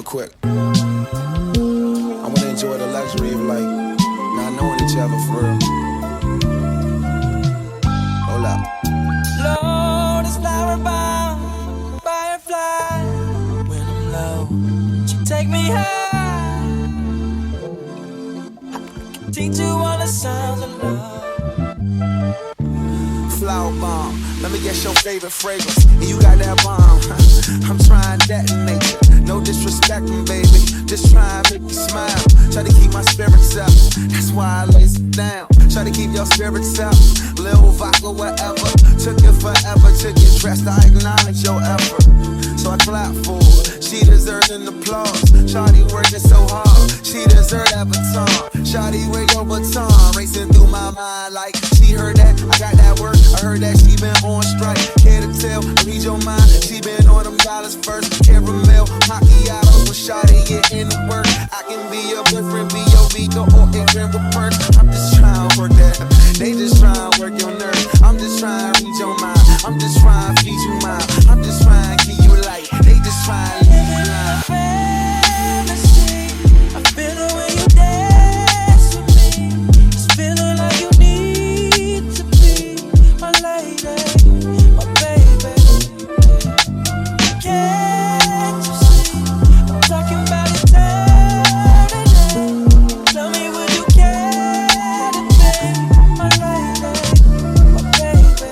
quick. I wanna enjoy the luxury of like not knowing each other for real. Hold up. Lord is flower bound, firefly. When I'm low, she take me high. I can teach you all the sounds of love. Flower bomb, let me guess your favorite fragrance. And you got that bomb. I'm trying to detonate you. No disrespecting, baby. Just try and make me smile. Try to keep my spirits up. That's why I lace it down. Try to keep your spirits up. Lil vodka, whatever. Took it forever to get dressed. I acknowledge your effort. So I clap for her. She deserves an applause. Shawty working so hard. She deserves that baton. Shawty with your baton. Racing through my mind like she heard that. I got that work. I heard that she been on strike. Care to tell? I read your mind. She been on them dollars first. Caramel, macchiato. When Shawty get in the work, I can be your boyfriend, be your Vito, or ignorant purse. I'm just trying to work that. They just trying to work your nerves. I'm just trying to read your mind. I'm just trying to feed you mine. I'm just trying to keep you light. They just trying to leave you blind. Fantasy, I feel it when you dance with me. It's feeling like you need to be my lady, my baby. Can't you see? I'm talking about eternity. Tell me, would you care to be my lady, my baby?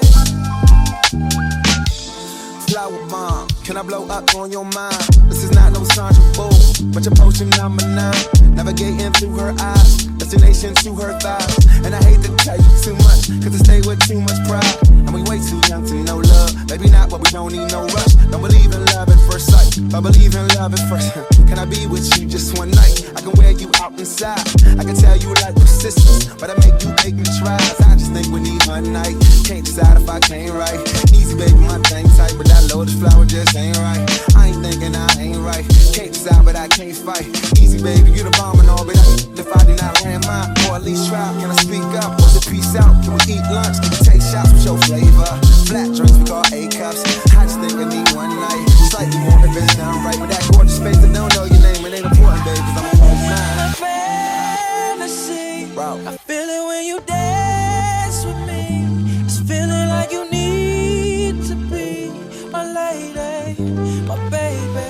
Flower bomb, can I blow up on your mind? This is not no Sandra Bull, but your potion number 9. Navigating through her eyes, destination to her thighs. And I hate to tell you too much, cause I stay with too much pride. And we way too young to know love. Maybe not, but we don't need no rush. Don't believe in love at first sight, but believe in love at first. Can I be with you just one night? I can wear you out inside. I can tell you like persistence, but I make you take me tries. I just think we need one night. Can't decide if I can't right. Easy baby, my thing tight, but that lotus flower just ain't right. I ain't thinking I ain't right. Can't decide, but I can't fight. Easy baby, you the bomb and all, but if I did not land mine, or at least try, can I speak up? What's the peace out? Can we eat lunch? Can we take shots with your flavor? Flat drinks we call A-cups. I just think I need one night. Slightly more if it's done right. With that gorgeous face, I don't know your name. It ain't important, baby, cause I'm a whole nine. Fantasy, Bro. I feel it when you dance with me. It's feeling like you need to be my lady, my baby.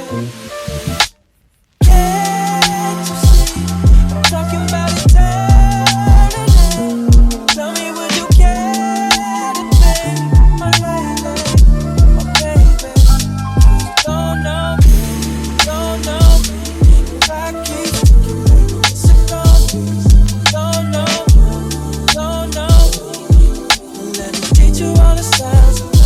Can't you see? I'm talking about eternity. Tell me, would you care to be my lady, my baby? Don't know me, don't know me. If I keep sick on me, don't know me, don't know me. Let me teach you all the sounds of love.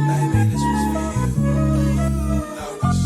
Baby, this was for you. Notice.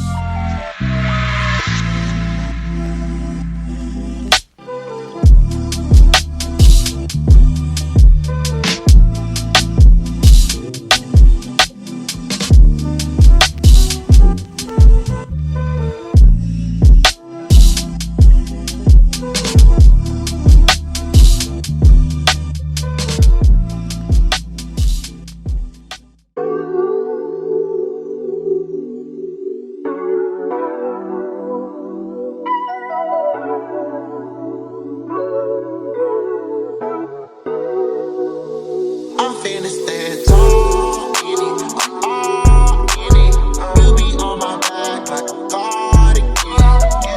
I'm finna stand tall in it, I'm all in it. You be on my back like a cardigan.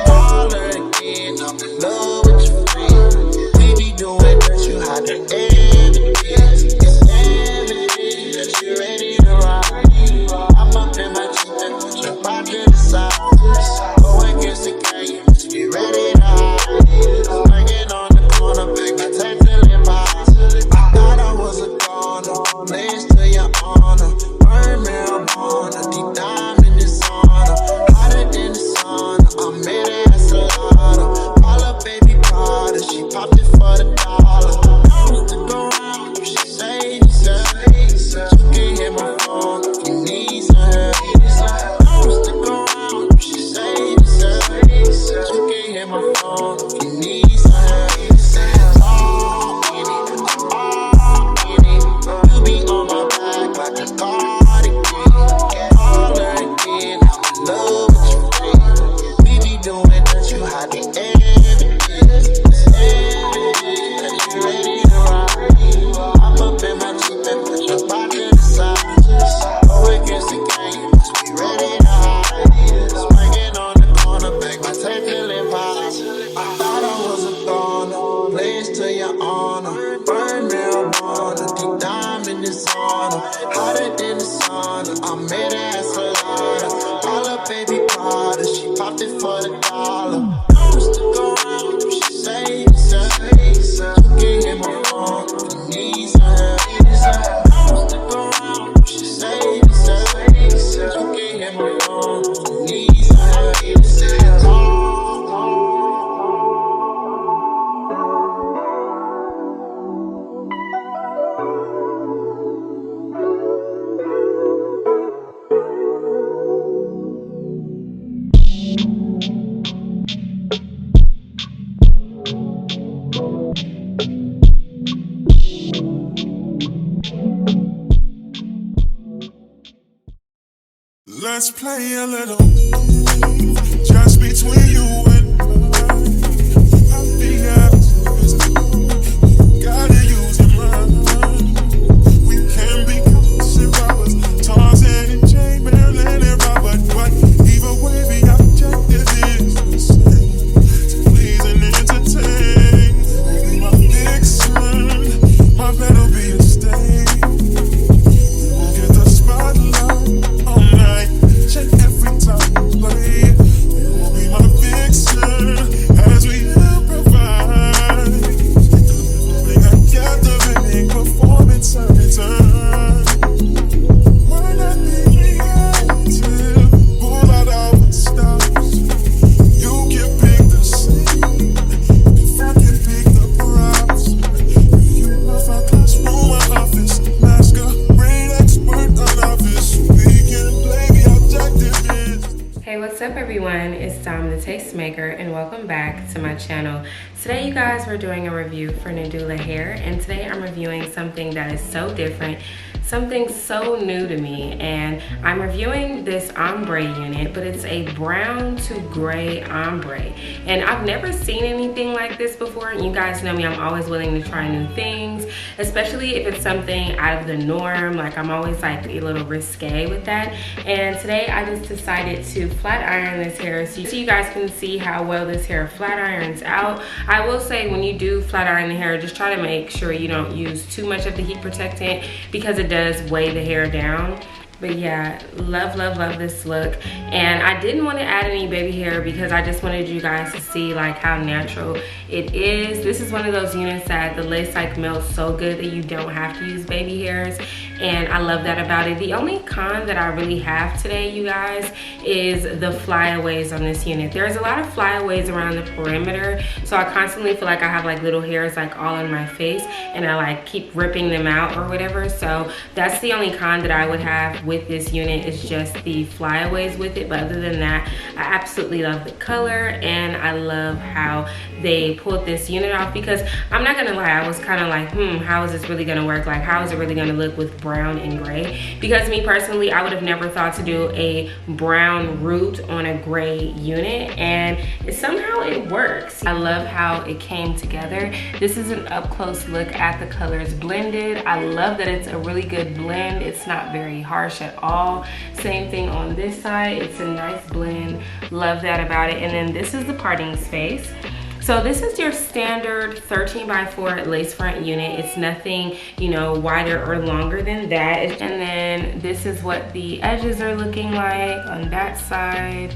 All again, I'm in love with your friend. We be doing that, you hide the evidence. It's evident that you're ready to ride. I'm up in my Jeep and put your body to the side. Go against the game, just be ready to hide. Hanging on the corner, big, my text and I thought I was a goner. Last designer, hotter than the sauna. I made her ass salada, all her baby Prada. She popped it for the dollar. Used to go around, she say, you can't hit my phone, you need some. Used to go around, she say, you can't hit my phone, you need some. Let's play a little game just between you and I. I'll be invisible. Gotta use your mind. We can be constant robbers, Tarzan and Jane, Marilyn and Robert. But either way, the objective is the same: to please and entertain. Be my vixen, my bed'll be a stain. We'll get the spotlight all night. Check every time you play. You will be my vixen as we improvise. Delivering a captivating performance every time. Why not be reactive? Pull out all the stops. You can pick the scene if I can pick the props. You love our classroom, my office, masquerade expert, an office. We can play the objective is. Hey, what's up everyone? It's Domthetastemaker and welcome back to my channel. Today you guys, we're doing a review for Nadula hair, and today I'm reviewing something that is so different, something so new to me, and I'm reviewing this ombre unit, but it's a brown to gray ombre, and I've never seen anything like this before. And you guys know me, I'm always willing to try new things, especially if it's something out of the norm. Like, I'm always like a little risque with that. And today I just decided to flat iron this hair so you guys can see how well this hair flat irons out. I will say, when you do flat iron the hair, just try to make sure you don't use too much of the heat protectant because it does weigh the hair down. But yeah, love this look. And I didn't want to add any baby hair because I just wanted you guys to see like how natural it is. This is one of those units that the lace like melts so good that you don't have to use baby hairs, and I love that about it. The only con that I really have today, you guys, is the flyaways on this unit. There's a lot of flyaways around the perimeter, so I constantly feel like I have like little hairs like all in my face, and I like keep ripping them out or whatever. So that's the only con that I would have with this unit, is just the flyaways with it. But other than that, I absolutely love the color, and I love how they pulled this unit off, because I'm not gonna lie, I was kind of like, how is this really gonna work? Like, how is it really gonna look with brown and gray? Because me personally, I would have never thought to do a brown root on a gray unit, and somehow it works. I love how it came together. This is an up close look at the colors blended. I love that it's a really good blend. It's not very harsh at all. Same thing on this side. It's a nice blend. Love that about it. And then this is the parting space. So this is your standard 13x4 lace front unit. It's nothing, you know, wider or longer than that. And then this is what the edges are looking like on that side.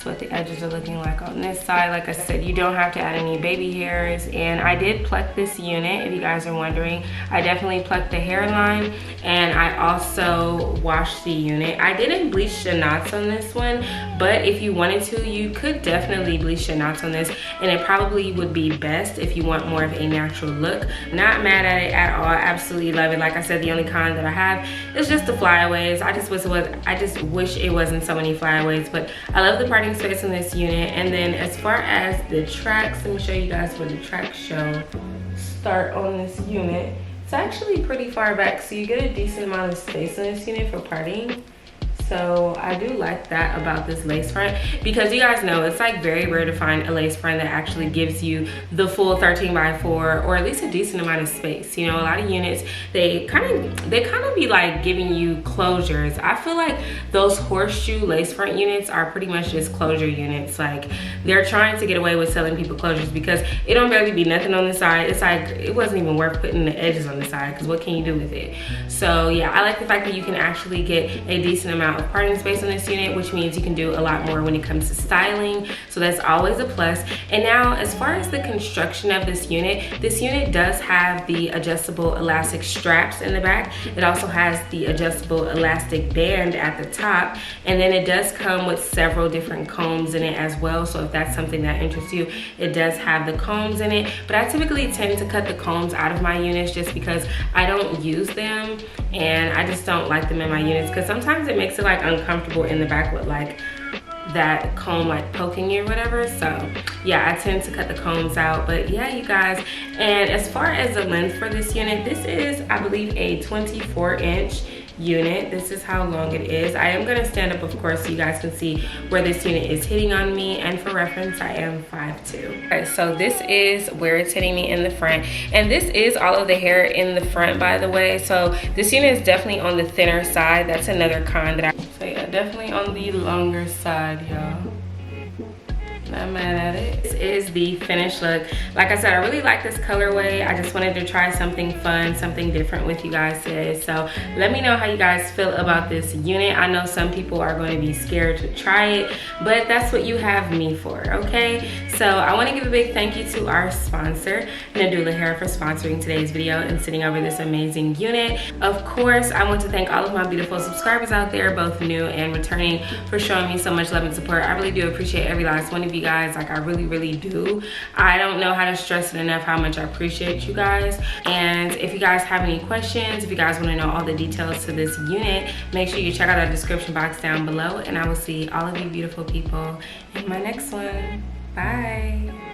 What the edges are looking like on this side. Like I said, you don't have to add any baby hairs. And I did pluck this unit, if you guys are wondering. I definitely plucked the hairline, and I also washed the unit. I didn't bleach the knots on this one, but if you wanted to, you could definitely bleach the knots on this, and it probably would be best if you want more of a natural look. Not mad at it at all. I absolutely love it. Like I said, the only con that I have is just the flyaways. I just wish it wasn't so many flyaways, but I love the parting space in this unit. And then as far as the tracks, let me show you guys where the tracks start on this unit. It's actually pretty far back, so you get a decent amount of space in this unit for parting. So I do like that about this lace front, because you guys know it's like very rare to find a lace front that actually gives you the full 13x4 or at least a decent amount of space. You know, a lot of units, they kind of be like giving you closures. I feel like those horseshoe lace front units are pretty much just closure units. Like, they're trying to get away with selling people closures because it don't barely be nothing on the side. It's like it wasn't even worth putting the edges on the side, because what can you do with it? So yeah, I like the fact that you can actually get a decent amount of parting space on this unit, which means you can do a lot more when it comes to styling. So that's always a plus. And now, as far as the construction of this unit does have the adjustable elastic straps in the back. It also has the adjustable elastic band at the top, and then it does come with several different combs in it as well. So if that's something that interests you, it does have the combs in it. But I typically tend to cut the combs out of my units just because I don't use them, and I just don't like them in my units, because sometimes it makes it like uncomfortable in the back with like that comb like poking you or whatever. So yeah, I tend to cut the combs out. But yeah, you guys, and as far as the length for this unit, this is, I believe, a 24-inch unit. This is how long it is. I am going to stand up, of course, so you guys can see where this unit is hitting on me, and for reference, I am 5'2". Okay, so this is where it's hitting me in the front, and this is all of the hair in the front, by the way. So this unit is definitely on the thinner side. That's another con that so yeah, definitely on the longer side, y'all. Not mad at it. This is the finished look. Like I said, I really like this colorway. I just wanted to try something fun, something different with you guys today. So let me know how you guys feel about this unit. I know some people are going to be scared to try it, but that's what you have me for, okay? So I want to give a big thank you to our sponsor, Nadula Hair, for sponsoring today's video and sending over this amazing unit. Of course, I want to thank all of my beautiful subscribers out there, both new and returning, for showing me so much love and support. I really do appreciate every last one of you guys. Like, I really do. I don't know how to stress it enough how much I appreciate you guys. And if you guys have any questions, if you guys want to know all the details to this unit, make sure you check out our description box down below, and I will see all of you beautiful people in my next one. Bye.